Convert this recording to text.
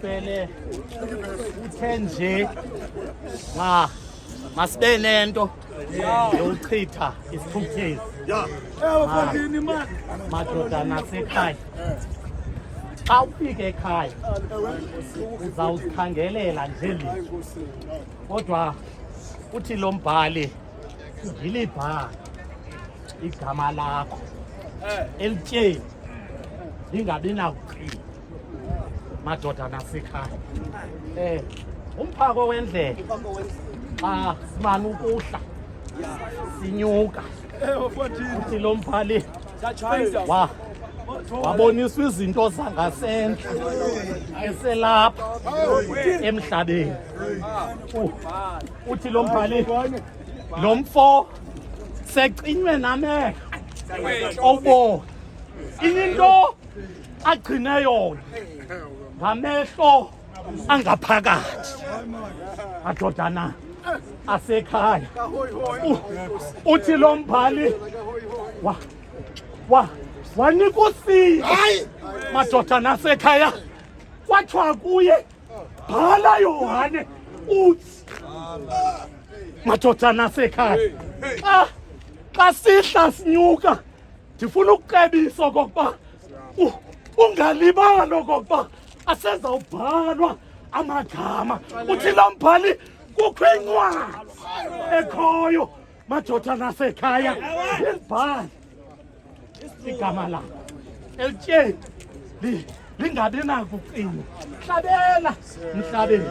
ufele uthe nje masibe nento yokuchitha isithukuthezi madodana asekhaya. Xa ufika ekhaya uzawuzikhangelela nje lithi, kodwa uthi lo mbhali ngilibhala igama lakho elityeni lingabi nakuqina madodana asekhaya. Umphako wendlela xa simane ukuhla sinyuka, uthi lo mbhali waboniswa izinto zangasentla eselapha emhlabeni. Uthi lo mbhali lo mfo secinywe namehlo obona into agcine yona ngamehlo angaphakathi. Madodana asekhaya, uthi lo mbhali wanika usizo madodana asekhaya, kwathiwa kuye bhala Yohane uthi madodana asekhaya xa sihla sinyuka ndifuna ukucebisa okokuba ungalibali okokuba asezawubhalwa amagama. Uthi lo mbhali kukho incwadi ekhoyo madodana asekhaya, ngilibhale igama lakho elityeni lingabi nakuqina. Hlabela mhlabeni.